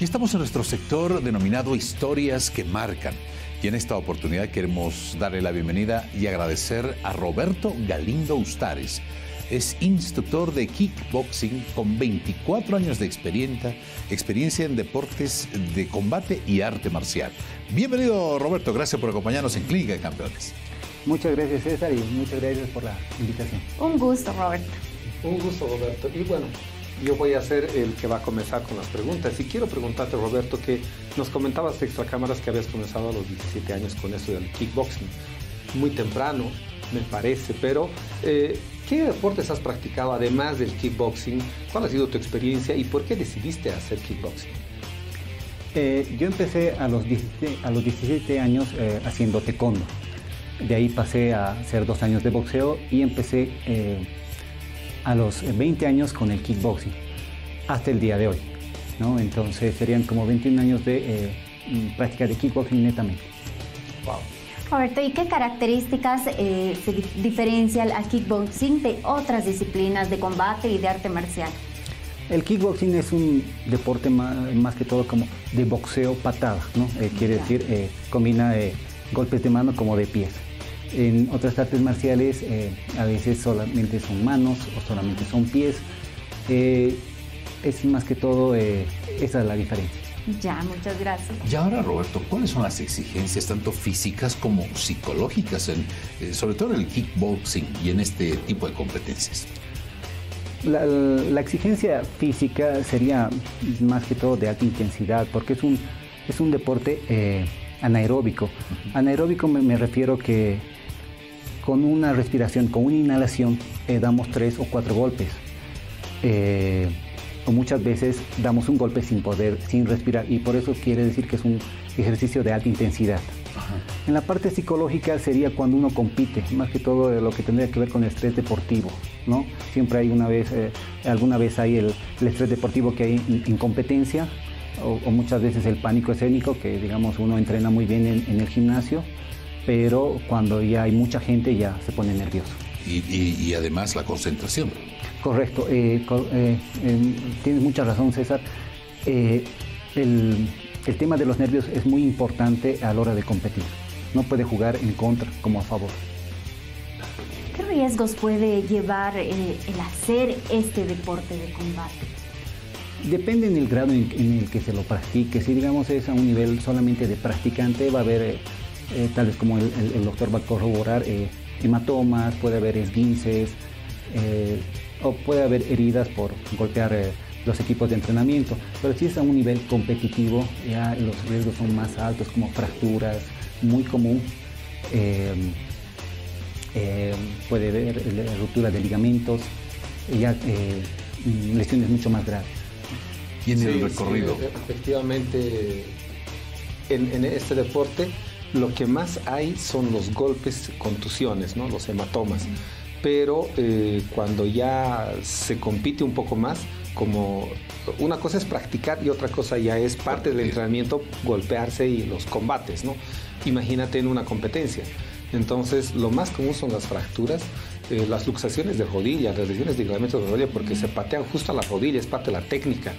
estamos en nuestro sector denominado Historias que Marcan. Y en esta oportunidad queremos darle la bienvenida y agradecer a Roberto Galindo Ustares. Es instructor de kickboxing con 24 años de experiencia en deportes de combate y arte marcial. Bienvenido, Roberto. Gracias por acompañarnos en Clínica de Campeones. Muchas gracias, César, y muchas gracias por la invitación. Un gusto, Roberto. Un gusto, Roberto. Y bueno, yo voy a ser el que va a comenzar con las preguntas. Y quiero preguntarte, Roberto, que nos comentabas extra cámaras que habías comenzado a los 17 años con esto del kickboxing. Muy temprano, me parece, pero ¿qué deportes has practicado además del kickboxing? ¿Cuál ha sido tu experiencia y por qué decidiste hacer kickboxing? Yo empecé a los 17 años haciendo taekwondo. De ahí pasé a hacer 2 años de boxeo y empecé a los 20 años con el kickboxing, hasta el día de hoy, ¿no? Entonces serían como 21 años de práctica de kickboxing netamente. Wow. Roberto, ¿y qué características se diferencian al kickboxing de otras disciplinas de combate y de arte marcial? El kickboxing es un deporte más que todo como de boxeo patada, ¿no? Quiere decir, combina golpes de mano como de pies. En otras artes marciales a veces solamente son manos o solamente son pies. Es más que todo, esa es la diferencia. Ya, muchas gracias. Y ahora, Roberto, ¿cuáles son las exigencias tanto físicas como psicológicas, sobre todo en el kickboxing y en este tipo de competencias? La exigencia física sería más que todo de alta intensidad, porque es un deporte anaeróbico. Anaeróbico me refiero que con una respiración, con una inhalación, damos 3 o 4 golpes. O muchas veces damos un golpe sin respirar, y por eso quiere decir que es un ejercicio de alta intensidad. Ajá. En la parte psicológica sería cuando uno compite, más que todo lo que tendría que ver con el estrés deportivo, ¿no? Siempre hay alguna vez hay el estrés deportivo que hay en competencia, o muchas veces el pánico escénico, que digamos uno entrena muy bien en el gimnasio, pero cuando ya hay mucha gente ya se pone nervioso. Y además la concentración. Correcto, tienes mucha razón, César. El tema de los nervios es muy importante a la hora de competir. No puede jugar en contra como a favor. ¿Qué riesgos puede llevar el hacer este deporte de combate? Depende del grado en el que se lo practique. Si digamos es a un nivel solamente de practicante, va a haber, tal vez como el doctor va a corroborar, hematomas, puede haber esguinces, o puede haber heridas por golpear los equipos de entrenamiento. Pero si es a un nivel competitivo, ya los riesgos son más altos, como fracturas, muy común. Puede haber ruptura de ligamentos, ya lesiones mucho más graves. ¿Y en el recorrido? Sí, efectivamente, en este deporte lo que más hay son los golpes, contusiones, ¿no? Los hematomas. Pero cuando ya se compite un poco más, como una cosa es practicar y otra cosa ya es parte del entrenamiento, golpearse y los combates, ¿no? Imagínate en una competencia. Entonces, lo más común son las fracturas, las luxaciones de rodilla, las lesiones de ligamentos de rodilla, porque se patean justo a la rodilla, es parte de la técnica,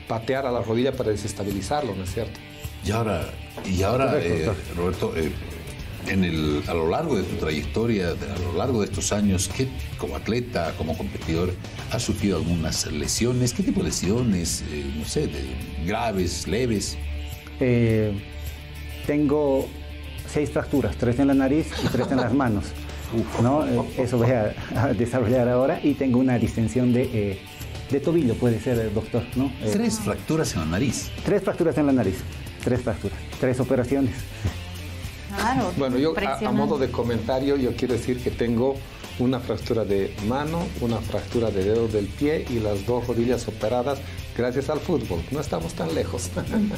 patear a la rodilla para desestabilizarlo, ¿no es cierto? Y ahora Roberto, a lo largo de tu trayectoria, a lo largo de estos años, ¿qué, como atleta, como competidor, has sufrido algunas lesiones? ¿Qué tipo de lesiones? No sé, graves, leves. Tengo 6 fracturas, 3 en la nariz y 3 en las manos. ¿No? Eso voy a desarrollar ahora, y tengo una distensión de tobillo, puede ser, doctor, ¿no? 3 fracturas en la nariz. 3 fracturas en la nariz, 3 fracturas, 3 operaciones. Claro. Bueno, yo a modo de comentario, yo quiero decir que tengo una fractura de mano, una fractura de dedo del pie y las 2 rodillas operadas gracias al fútbol. No estamos tan lejos.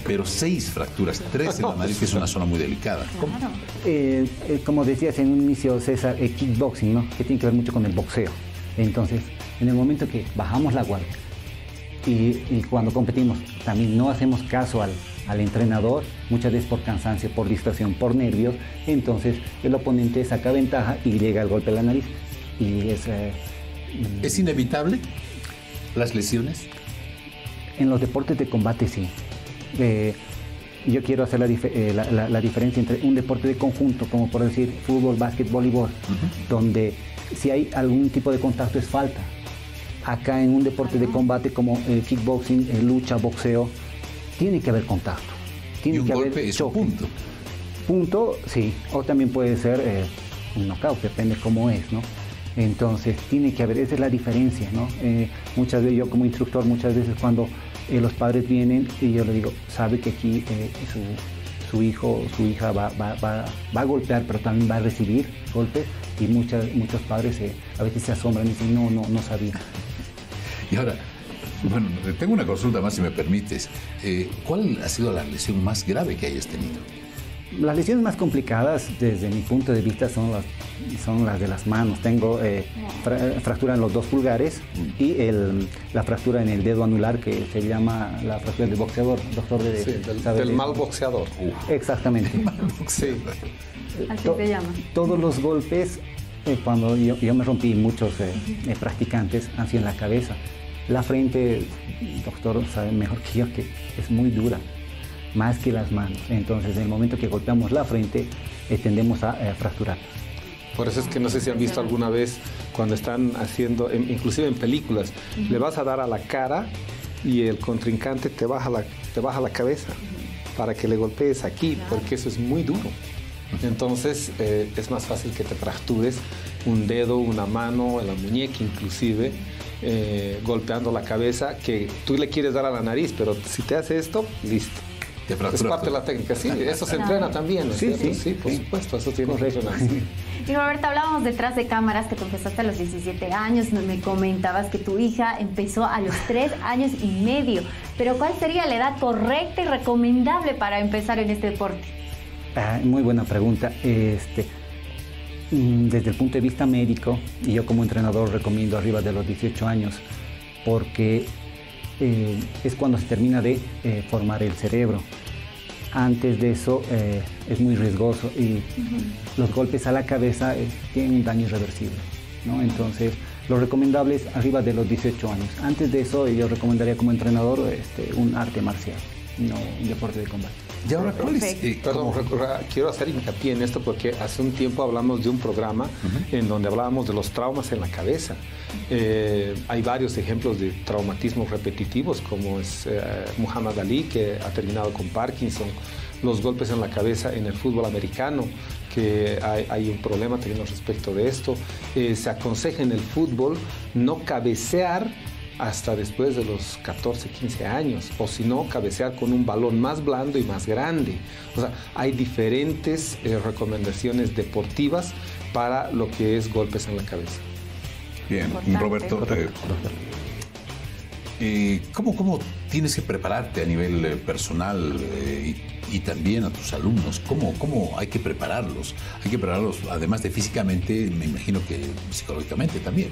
Pero 6 fracturas, 3 en la nariz, que es una zona muy delicada. Claro. Como decías en un inicio, César, kickboxing, ¿no? Que tiene que ver mucho con el boxeo. Entonces, en el momento que bajamos la guardia y cuando competimos también no hacemos caso al entrenador, muchas veces por cansancio, por distracción, por nervios, entonces el oponente saca ventaja y llega el golpe a la nariz. Y ¿Es inevitable las lesiones? En los deportes de combate sí. Yo quiero hacer la diferencia entre un deporte de conjunto, como por decir fútbol, básquet, voleibol, donde si hay algún tipo de contacto es falta. Acá en un deporte de combate como kickboxing, lucha, boxeo, tiene que haber contacto. Tiene y un que golpe haber es choque. un punto. Punto, sí. O también puede ser un knockout, depende cómo es, ¿no? Entonces, tiene que haber, esa es la diferencia, ¿no? Muchas veces, yo como instructor, muchas veces cuando los padres vienen y yo les digo, sabe que aquí su hijo o su hija va a golpear, pero también va a recibir golpes, y muchos padres a veces se asombran y dicen, no sabía. Y ahora, bueno, tengo una consulta más, si me permites. ¿Cuál ha sido la lesión más grave que hayas tenido? Las lesiones más complicadas, desde mi punto de vista, son las de las manos. Tengo fractura en los 2 pulgares y la fractura en el dedo anular, que se llama la fractura del boxeador, doctor del mal boxeador. Exactamente. Mal boxeador. Así se llama. Todos los golpes, cuando yo me rompí, muchos practicantes, han sido en la cabeza. La frente, el doctor sabe mejor que yo que es muy dura, más que las manos. Entonces, en el momento que golpeamos la frente, tendemos a fracturar. Por eso es que no sé si han visto alguna vez cuando están haciendo, inclusive en películas, le vas a dar a la cara y el contrincante te baja la cabeza para que le golpees aquí, porque eso es muy duro. Entonces es más fácil que te fractures un dedo, una mano, la muñeca inclusive, golpeando la cabeza, que tú le quieres dar a la nariz, pero si te hace esto, listo. Es parte de la técnica, sí, eso se entrena también, ¿no? Sí, por supuesto, eso tiene que entrenarse. Y Roberto, hablábamos detrás de cámaras que tú empezaste a los 17 años, me comentabas que tu hija empezó a los 3 años y medio, pero ¿cuál sería la edad correcta y recomendable para empezar en este deporte? Muy buena pregunta. Desde el punto de vista médico, y yo como entrenador recomiendo arriba de los 18 años, porque es cuando se termina de formar el cerebro. Antes de eso es muy riesgoso y los golpes a la cabeza tienen un daño irreversible, ¿no? Entonces, lo recomendable es arriba de los 18 años. Antes de eso, yo recomendaría como entrenador un arte marcial, no un deporte de combate. Y ahora, ¿cuál es? Perdón, quiero hacer hincapié en esto porque hace un tiempo hablamos de un programa en donde hablábamos de los traumas en la cabeza. Hay varios ejemplos de traumatismos repetitivos, como es Muhammad Ali, que ha terminado con Parkinson, los golpes en la cabeza en el fútbol americano, que hay un problema también respecto de esto. Se aconseja en el fútbol no cabecear hasta después de los 14, 15 años, o si no, cabecear con un balón más blando y más grande. O sea, hay diferentes recomendaciones deportivas para lo que es golpes en la cabeza. Bien, Roberto, ¿cómo tienes que prepararte a nivel personal y también a tus alumnos? ¿Cómo hay que prepararlos? Hay que prepararlos, además de físicamente, me imagino que psicológicamente también.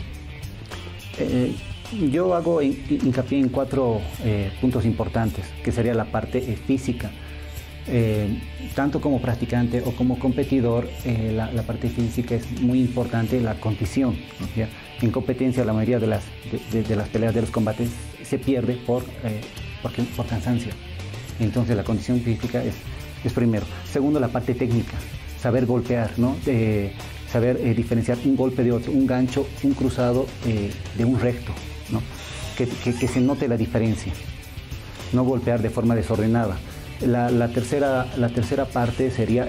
Yo hago hincapié en 4 puntos importantes, que sería la parte física. Tanto como practicante o como competidor, la parte física es muy importante, la condición, ¿ya? En competencia, la mayoría de las peleas, de los combates, se pierde por cansancio. Entonces, la condición física es primero. Segundo, la parte técnica, saber golpear, ¿no? Saber diferenciar un golpe de otro, un gancho, un cruzado de un recto, ¿no? Que se note la diferencia, no golpear de forma desordenada. La tercera parte sería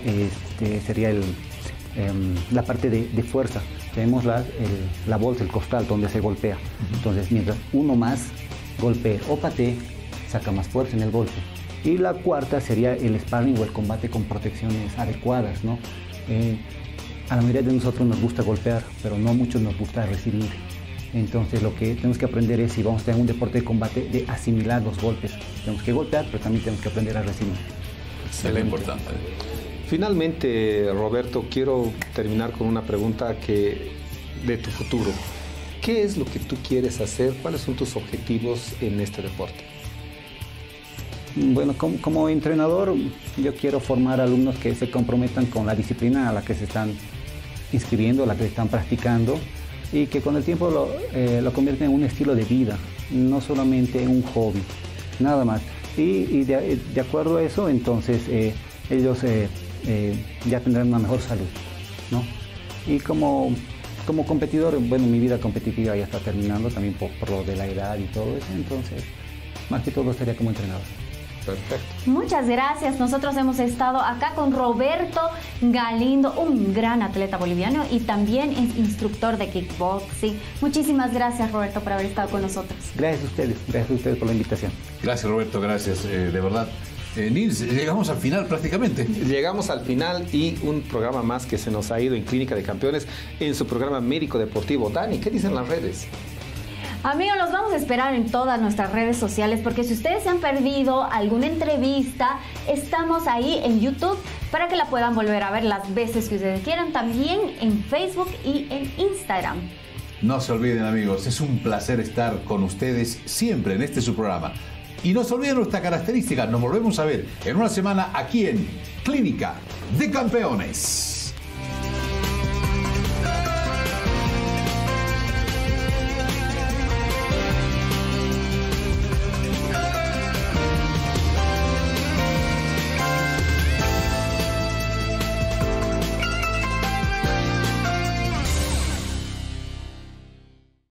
la parte de fuerza. Tenemos la bolsa, el costal, donde se golpea. Entonces, mientras uno más golpee o patee, saca más fuerza en el golpe. Y la cuarta sería el sparring o el combate con protecciones adecuadas, ¿no? A la mayoría de nosotros nos gusta golpear, pero no a muchos nos gusta recibir. Entonces, lo que tenemos que aprender es, si vamos a tener un deporte de combate, de asimilar los golpes. Tenemos que golpear, pero también tenemos que aprender a recibir. Excelente. Es importante. Finalmente, Roberto, quiero terminar con una pregunta de tu futuro. ¿Qué es lo que tú quieres hacer? ¿Cuáles son tus objetivos en este deporte? Bueno, como entrenador, yo quiero formar alumnos que se comprometan con la disciplina a la que se están inscribiendo, a la que se están practicando, y que con el tiempo lo convierten en un estilo de vida, no solamente en un hobby, nada más. Y de acuerdo a eso, entonces ellos ya tendrán una mejor salud, ¿no? Y como competidor, bueno, mi vida competitiva ya está terminando también por lo de la edad y todo eso, entonces más que todo estaría como entrenador. Perfecto. Muchas gracias. Nosotros hemos estado acá con Roberto Galindo, un gran atleta boliviano y también es instructor de kickboxing. Muchísimas gracias, Roberto, por haber estado con nosotros. Gracias a ustedes por la invitación. Gracias, Roberto, gracias, de verdad. Nils, llegamos al final prácticamente. Llegamos al final y un programa más que se nos ha ido en Clínica de Campeones en su programa médico deportivo. Dani, ¿qué dicen las redes? Amigos, los vamos a esperar en todas nuestras redes sociales porque si ustedes se han perdido alguna entrevista, estamos ahí en YouTube para que la puedan volver a ver las veces que ustedes quieran, también en Facebook y en Instagram. No se olviden, amigos, es un placer estar con ustedes siempre en este su programa. Y no se olviden nuestra característica, nos volvemos a ver en una semana aquí en Clínica de Campeones.